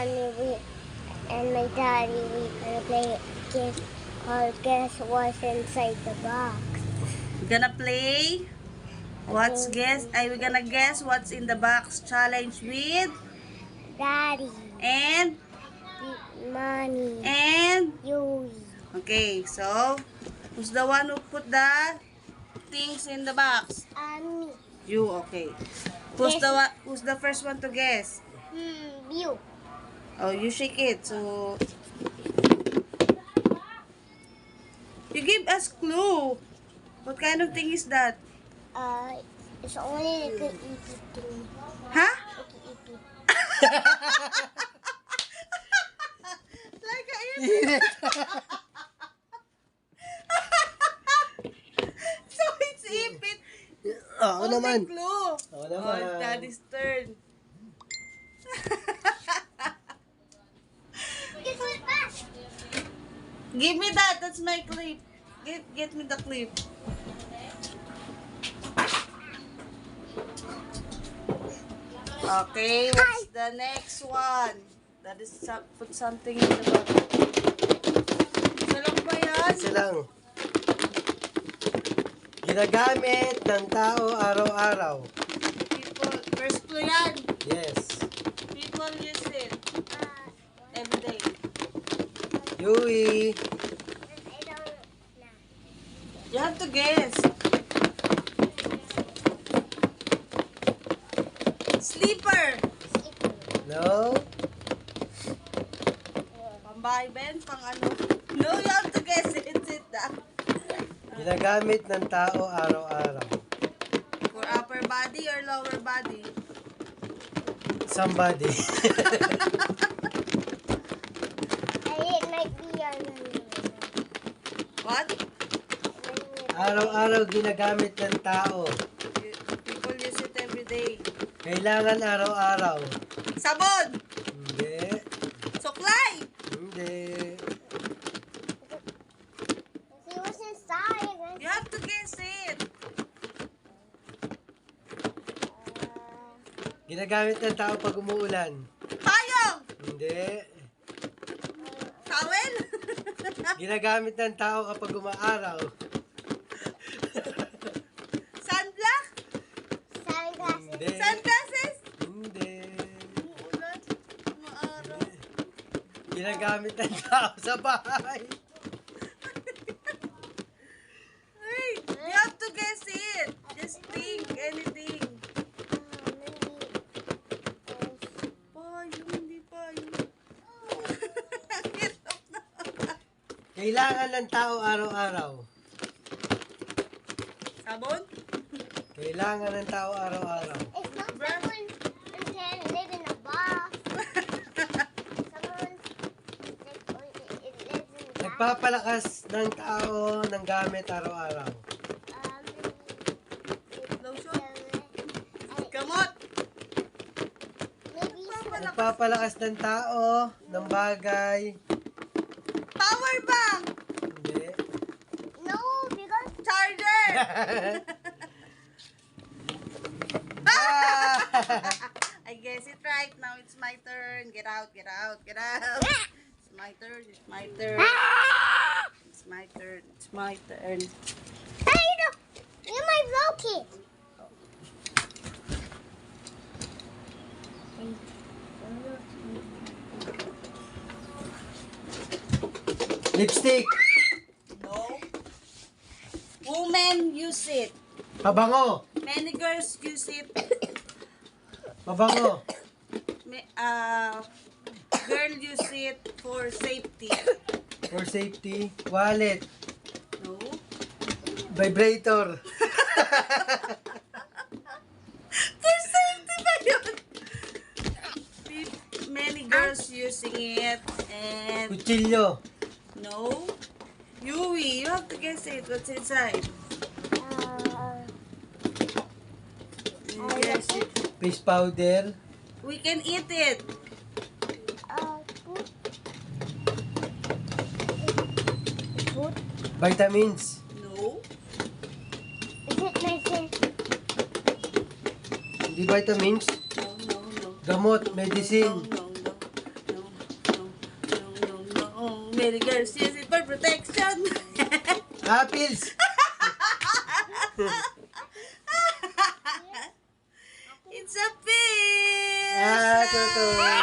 and my daddy, we gonna play guess what's inside the box. We're gonna play we're gonna guess what's in the box challenge with Daddy, and Mommy, you. okay, so who's the one who put the things in the box? Me. You, okay. Who's the first one to guess? You. Oh, you shake it. So you give us clue. What kind of thing is that? It's only like an easy thing. Huh? Like a Like so it's ipit. Ako naman. Clue. Ako naman. Oh, Daddy's turn. Give me that. That's my clip. Get me the clip. Okay, what's the next one? That is put something in the box. Isa lang ba yan? Isa lang. Ginagamit ng tao araw-araw. People, first clue yan. Yes. People use it every day. Yui. I don't know. You have to guess. Sleeper. No. Pambahay Ben, pang ano? No, you have to guess it. Sit down. Ginagamit ng tao araw-araw. For upper body or lower body? Somebody. It might be on What? Araw-araw ginagamit ng tao. People use it every day. Kailangan araw-araw. Sabon! Hindi. Suklay! Hindi. See what's inside. You have to guess it. Ginagamit ng tao pag umuulan. Payong! Hindi. Towel? Ginagamit ng tao kapag umaaraw. Sunblock? Sunglasses. Hindi. Sunglasses? Hindi. Umuulan? Umaaraw? Ginagamit ng tao sa bahay. Hey, you have to guess it. Just think anything. Payong, hindi payong. Hirap na. Kailangan ng tao araw-araw. Sabon? Kailangan ng tao araw-araw. It's not someone who can live in a box. Someone it lives in the Nagpapalakas ng tao ng gamit araw-araw. Lotion? Gamot? Maybe Nagpapalakas ng tao ng bagay. Power bank! Hindi. no, because Charger! Ah! I guess it right. Now it's my turn. Get out, get out, get out. It's my turn, it's my turn. It's my turn, it's my turn. hey, you might broke it. Lipstick. No. Women use it. Pabango. Many girls use it. Pabango. Girl use it for safety. For safety. Wallet. No. Vibrator. For safety ba yun? Many girls using it and Kutsilyo. no. Yui, you have to guess it. What's inside? You guess it. Face powder. We can eat it. Food. Food. Vitamins. No. Is it medicine? Hindi vitamins. No, no, no. Gamot. No, Medicine. no, no, no. Many girls use it for protection. Apples! It's a fish! Ah, totoo.